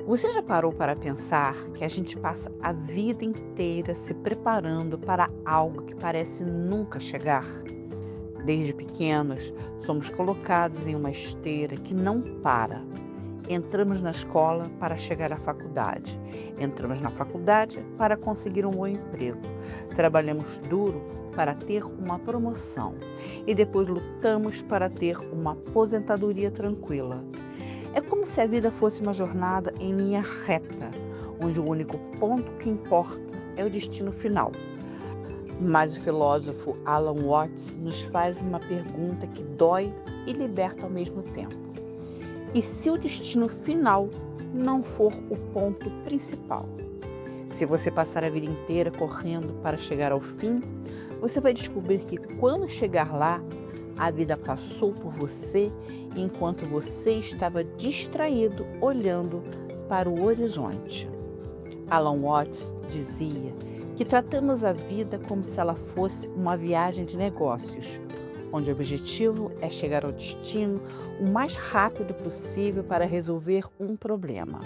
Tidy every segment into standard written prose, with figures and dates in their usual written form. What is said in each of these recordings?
Você já parou para pensar que a gente passa a vida inteira se preparando para algo que parece nunca chegar? Desde pequenos, somos colocados em uma esteira que não para. Entramos na escola para chegar à faculdade. Entramos na faculdade para conseguir um bom emprego. Trabalhamos duro para ter uma promoção. E depois lutamos para ter uma aposentadoria tranquila. É como se a vida fosse uma jornada em linha reta, onde o único ponto que importa é o destino final. Mas o filósofo Alan Watts nos faz uma pergunta que dói e liberta ao mesmo tempo. E se o destino final não for o ponto principal? Se você passar a vida inteira correndo para chegar ao fim, você vai descobrir que quando chegar lá, a vida passou por você enquanto você estava distraído olhando para o horizonte. Alan Watts dizia que tratamos a vida como se ela fosse uma viagem de negócios, onde o objetivo é chegar ao destino o mais rápido possível para resolver um problema.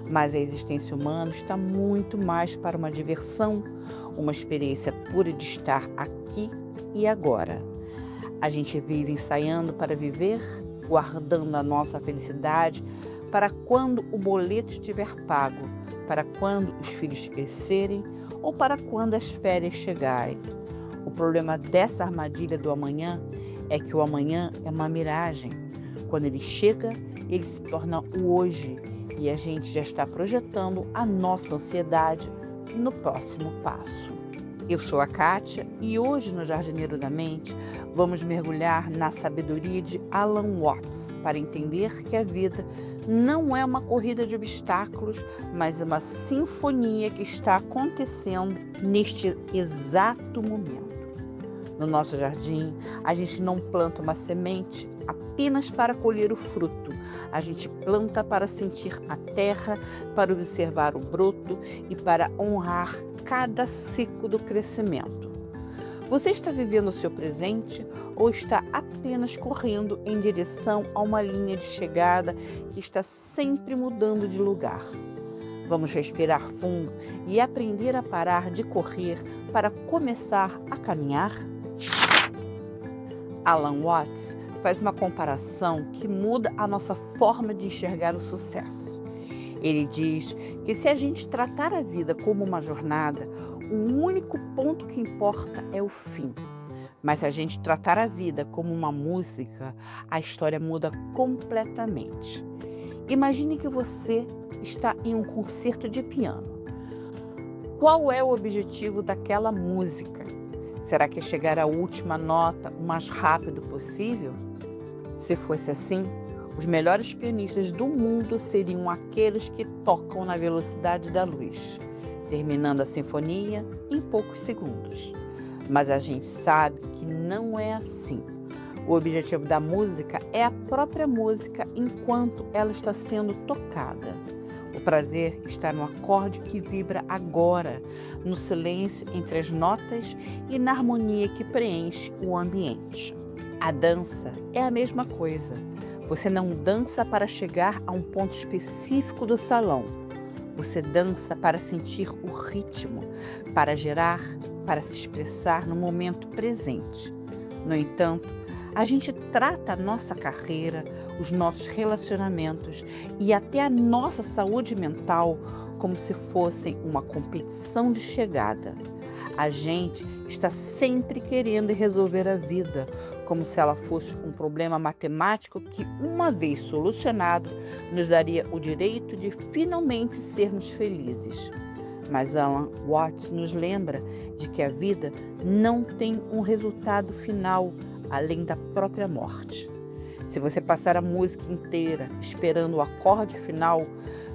Mas a existência humana está muito mais para uma diversão, uma experiência pura de estar aqui e agora. A gente vive ensaiando para viver, guardando a nossa felicidade para quando o boleto estiver pago, para quando os filhos crescerem ou para quando as férias chegarem. O problema dessa armadilha do amanhã é que o amanhã é uma miragem. Quando ele chega, ele se torna o hoje e a gente já está projetando a nossa ansiedade no próximo passo. Eu sou a Kátia e hoje no Jardineiro da Mente vamos mergulhar na sabedoria de Alan Watts para entender que a vida não é uma corrida de obstáculos, mas uma sinfonia que está acontecendo neste exato momento. No nosso jardim, a gente não planta uma semente apenas para colher o fruto. A gente planta para sentir a terra, para observar o broto e para honrar cada ciclo do crescimento. Você está vivendo o seu presente ou está apenas correndo em direção a uma linha de chegada que está sempre mudando de lugar? Vamos respirar fundo e aprender a parar de correr para começar a caminhar? Alan Watts faz uma comparação que muda a nossa forma de enxergar o sucesso. Ele diz que se a gente tratar a vida como uma jornada, o único ponto que importa é o fim. Mas se a gente tratar a vida como uma música, a história muda completamente. Imagine que você está em um concerto de piano. Qual é o objetivo daquela música? Será que é chegar à última nota o mais rápido possível? Se fosse assim, os melhores pianistas do mundo seriam aqueles que tocam na velocidade da luz, terminando a sinfonia em poucos segundos. Mas a gente sabe que não é assim. O objetivo da música é a própria música enquanto ela está sendo tocada. O prazer está no acorde que vibra agora, no silêncio entre as notas e na harmonia que preenche o ambiente. A dança é a mesma coisa. Você não dança para chegar a um ponto específico do salão. Você dança para sentir o ritmo, para gerar, para se expressar no momento presente. No entanto, a gente trata a nossa carreira, os nossos relacionamentos e até a nossa saúde mental como se fossem uma competição de chegada. A gente está sempre querendo resolver a vida, como se ela fosse um problema matemático que, uma vez solucionado, nos daria o direito de finalmente sermos felizes. Mas Alan Watts nos lembra de que a vida não tem um resultado final além da própria morte. Se você passar a música inteira esperando o acorde final,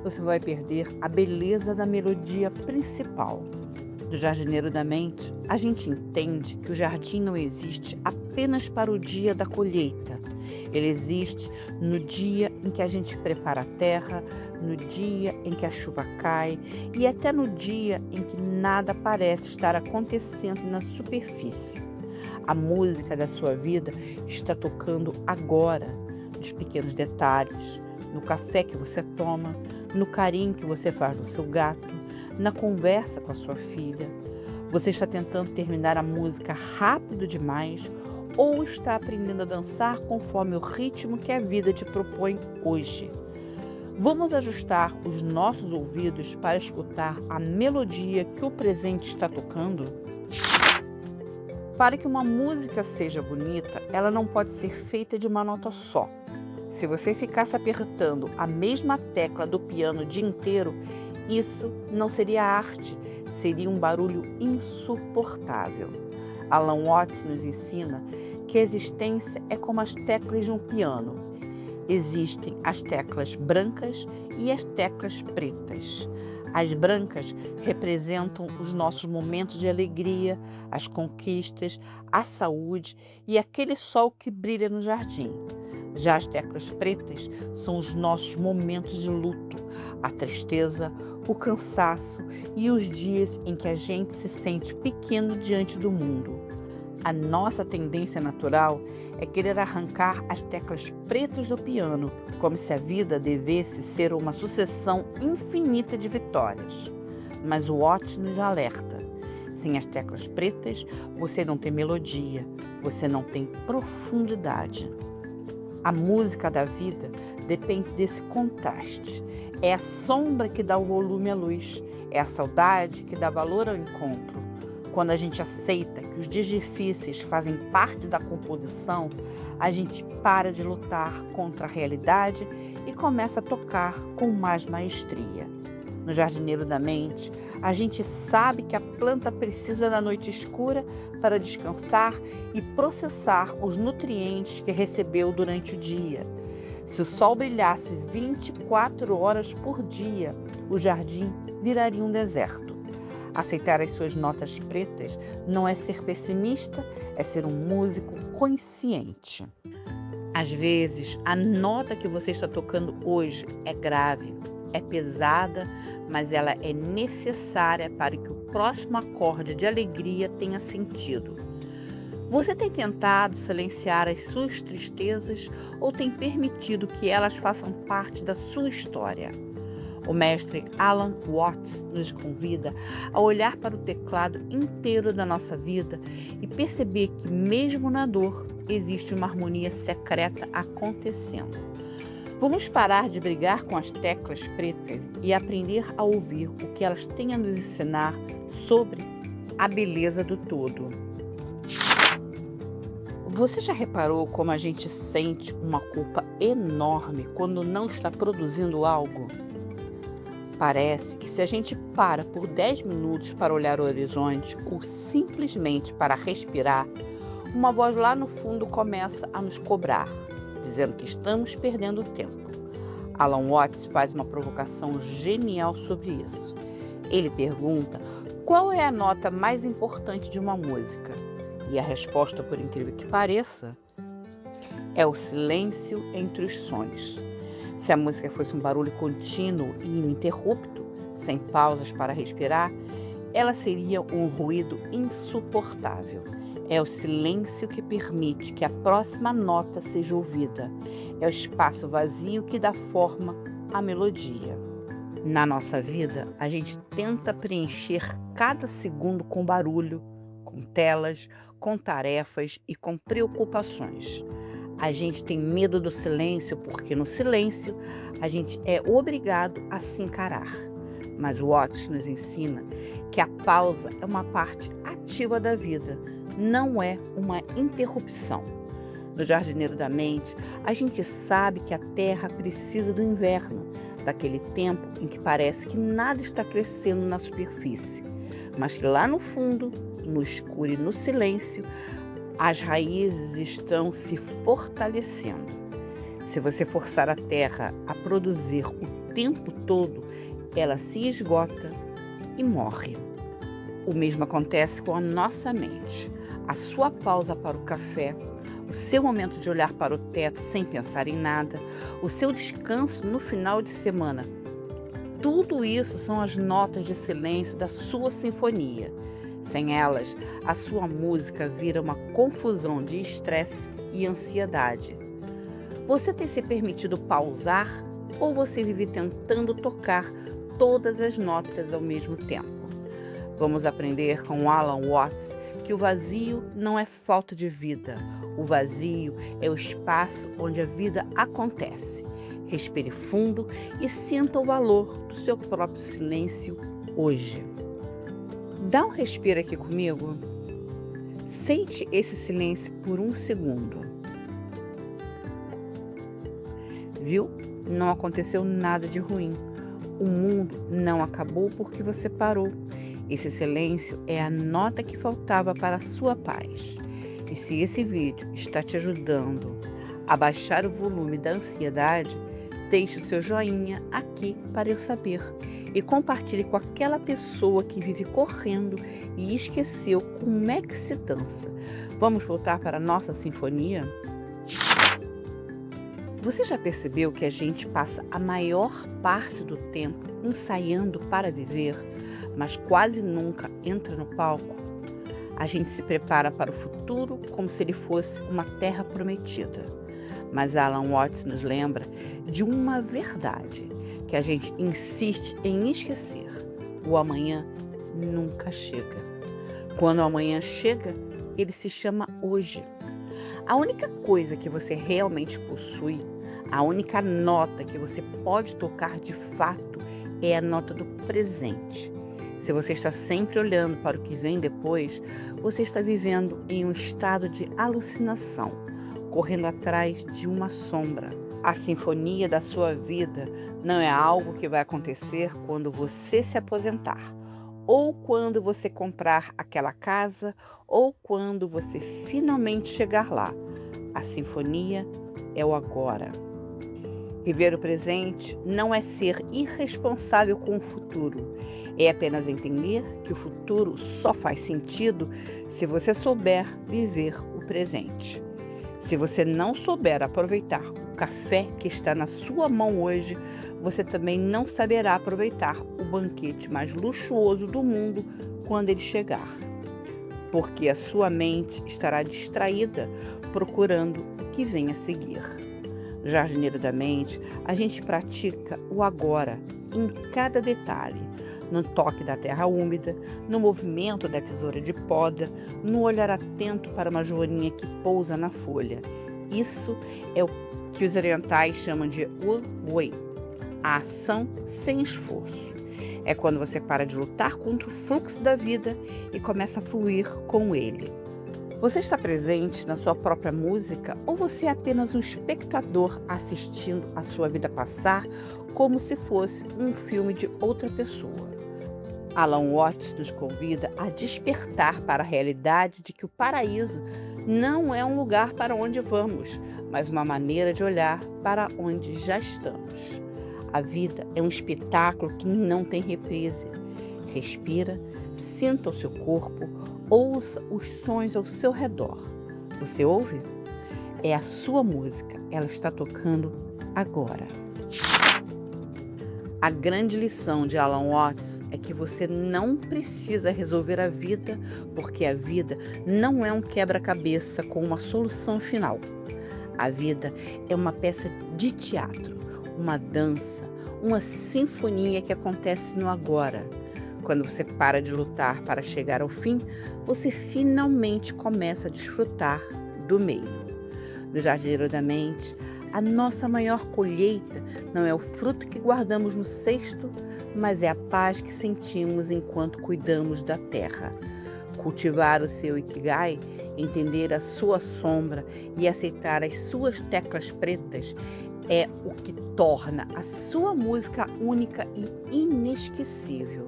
você vai perder a beleza da melodia principal. Do Jardineiro da Mente, a gente entende que o jardim não existe apenas para o dia da colheita. Ele existe no dia em que a gente prepara a terra, no dia em que a chuva cai e até no dia em que nada parece estar acontecendo na superfície. A música da sua vida está tocando agora, nos pequenos detalhes, no café que você toma, no carinho que você faz do seu gato, na conversa com a sua filha? Você está tentando terminar a música rápido demais ou está aprendendo a dançar conforme o ritmo que a vida te propõe hoje? Vamos ajustar os nossos ouvidos para escutar a melodia que o presente está tocando? Para que uma música seja bonita, ela não pode ser feita de uma nota só. Se você ficasse apertando a mesma tecla do piano o dia inteiro, isso não seria arte, seria um barulho insuportável. Alan Watts nos ensina que a existência é como as teclas de um piano. Existem as teclas brancas e as teclas pretas. As brancas representam os nossos momentos de alegria, as conquistas, a saúde e aquele sol que brilha no jardim. Já as teclas pretas são os nossos momentos de luto, a tristeza, o cansaço e os dias em que a gente se sente pequeno diante do mundo. A nossa tendência natural é querer arrancar as teclas pretas do piano, como se a vida devesse ser uma sucessão infinita de vitórias. Mas o Watts nos alerta: sem as teclas pretas, você não tem melodia, você não tem profundidade. A música da vida depende desse contraste. É a sombra que dá o volume à luz, é a saudade que dá valor ao encontro. Quando a gente aceita que os dias difíceis fazem parte da composição, a gente para de lutar contra a realidade e começa a tocar com mais maestria. No Jardineiro da Mente, a gente sabe que a planta precisa da noite escura para descansar e processar os nutrientes que recebeu durante o dia. Se o sol brilhasse 24 horas por dia, o jardim viraria um deserto. Aceitar as suas notas pretas não é ser pessimista, é ser um músico consciente. Às vezes, a nota que você está tocando hoje é grave, é pesada, mas ela é necessária para que o próximo acorde de alegria tenha sentido. Você tem tentado silenciar as suas tristezas ou tem permitido que elas façam parte da sua história? O mestre Alan Watts nos convida a olhar para o teclado inteiro da nossa vida e perceber que, mesmo na dor, existe uma harmonia secreta acontecendo. Vamos parar de brigar com as teclas pretas e aprender a ouvir o que elas têm a nos ensinar sobre a beleza do todo. Você já reparou como a gente sente uma culpa enorme quando não está produzindo algo? Parece que se a gente para por 10 minutos para olhar o horizonte ou simplesmente para respirar, uma voz lá no fundo começa a nos cobrar, dizendo que estamos perdendo tempo. Alan Watts faz uma provocação genial sobre isso. Ele pergunta qual é a nota mais importante de uma música. E a resposta, por incrível que pareça, é o silêncio entre os sons. Se a música fosse um barulho contínuo e ininterrupto, sem pausas para respirar, ela seria um ruído insuportável. É o silêncio que permite que a próxima nota seja ouvida. É o espaço vazio que dá forma à melodia. Na nossa vida, a gente tenta preencher cada segundo com barulho, com telas, com tarefas e com preocupações. A gente tem medo do silêncio porque no silêncio a gente é obrigado a se encarar. Mas o Watts nos ensina que a pausa é uma parte ativa da vida, não é uma interrupção. No Jardineiro da Mente, a gente sabe que a terra precisa do inverno, daquele tempo em que parece que nada está crescendo na superfície, mas que lá no fundo, no escuro e no silêncio, as raízes estão se fortalecendo. Se você forçar a terra a produzir o tempo todo, ela se esgota e morre. O mesmo acontece com a nossa mente. A sua pausa para o café, o seu momento de olhar para o teto sem pensar em nada, o seu descanso no final de semana. Tudo isso são as notas de silêncio da sua sinfonia. Sem elas, a sua música vira uma confusão de estresse e ansiedade. Você tem se permitido pausar, ou você vive tentando tocar todas as notas ao mesmo tempo? Vamos aprender com Alan Watts que o vazio não é falta de vida. O vazio é o espaço onde a vida acontece. Respire fundo e sinta o valor do seu próprio silêncio hoje. Dá um respiro aqui comigo. Sente esse silêncio por um segundo. Viu? Não aconteceu nada de ruim. O mundo não acabou porque você parou. Esse silêncio é a nota que faltava para a sua paz. E se esse vídeo está te ajudando a baixar o volume da ansiedade, deixe o seu joinha aqui para eu saber e compartilhe com aquela pessoa que vive correndo e esqueceu como é que se dança. Vamos voltar para a nossa sinfonia? Você já percebeu que a gente passa a maior parte do tempo ensaiando para viver, mas quase nunca entra no palco? A gente se prepara para o futuro como se ele fosse uma terra prometida. Mas Alan Watts nos lembra de uma verdade que a gente insiste em esquecer: o amanhã nunca chega. Quando o amanhã chega, ele se chama hoje. A única coisa que você realmente possui, a única nota que você pode tocar de fato é a nota do presente. Se você está sempre olhando para o que vem depois, você está vivendo em um estado de alucinação, correndo atrás de uma sombra. A sinfonia da sua vida não é algo que vai acontecer quando você se aposentar, ou quando você comprar aquela casa, ou quando você finalmente chegar lá. A sinfonia é o agora. Viver o presente não é ser irresponsável com o futuro. É apenas entender que o futuro só faz sentido se você souber viver o presente. Se você não souber aproveitar o café que está na sua mão hoje, você também não saberá aproveitar o banquete mais luxuoso do mundo quando ele chegar. Porque a sua mente estará distraída procurando o que vem a seguir. No Jardineiro da Mente, a gente pratica o agora, em cada detalhe, no toque da terra úmida, no movimento da tesoura de poda, no olhar atento para uma joaninha que pousa na folha. Isso é o que os orientais chamam de Wu Wei, a ação sem esforço. É quando você para de lutar contra o fluxo da vida e começa a fluir com ele. Você está presente na sua própria música ou você é apenas um espectador assistindo a sua vida passar como se fosse um filme de outra pessoa? Alan Watts nos convida a despertar para a realidade de que o paraíso não é um lugar para onde vamos, mas uma maneira de olhar para onde já estamos. A vida é um espetáculo que não tem reprise. Respira, sinta o seu corpo, ouça os sons ao seu redor. Você ouve? É a sua música, ela está tocando agora. A grande lição de Alan Watts é que você não precisa resolver a vida, porque a vida não é um quebra-cabeça com uma solução final. A vida é uma peça de teatro, uma dança, uma sinfonia que acontece no agora. Quando você para de lutar para chegar ao fim, você finalmente começa a desfrutar do meio. No Jardineiro da Mente, a nossa maior colheita não é o fruto que guardamos no cesto, mas é a paz que sentimos enquanto cuidamos da terra. Cultivar o seu Ikigai, entender a sua sombra e aceitar as suas teclas pretas é o que torna a sua música única e inesquecível.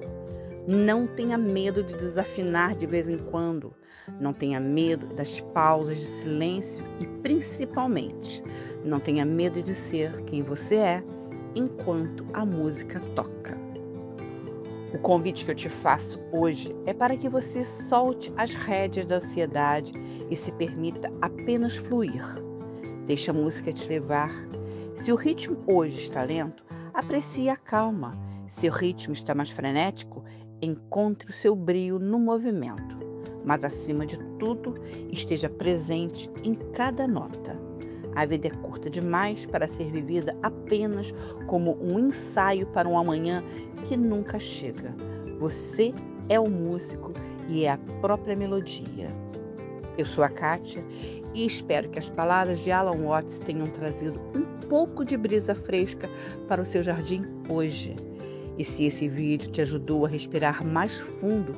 Não tenha medo de desafinar de vez em quando. Não tenha medo das pausas de silêncio e, principalmente, não tenha medo de ser quem você é enquanto a música toca. O convite que eu te faço hoje é para que você solte as rédeas da ansiedade e se permita apenas fluir. Deixe a música te levar. Se o ritmo hoje está lento, aprecie a calma. Se o ritmo está mais frenético, encontre o seu brilho no movimento. Mas, acima de tudo, esteja presente em cada nota. A vida é curta demais para ser vivida apenas como um ensaio para um amanhã que nunca chega. Você é o músico e é a própria melodia. Eu sou a Kátia e espero que as palavras de Alan Watts tenham trazido um pouco de brisa fresca para o seu jardim hoje. E se esse vídeo te ajudou a respirar mais fundo,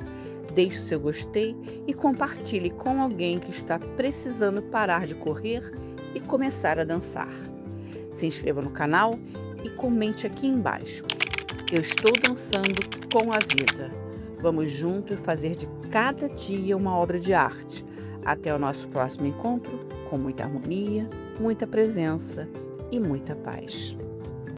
deixe o seu gostei e compartilhe com alguém que está precisando parar de correr e começar a dançar. Se inscreva no canal e comente aqui embaixo. Eu estou dançando com a vida. Vamos juntos fazer de cada dia uma obra de arte. Até o nosso próximo encontro, com muita harmonia, muita presença e muita paz.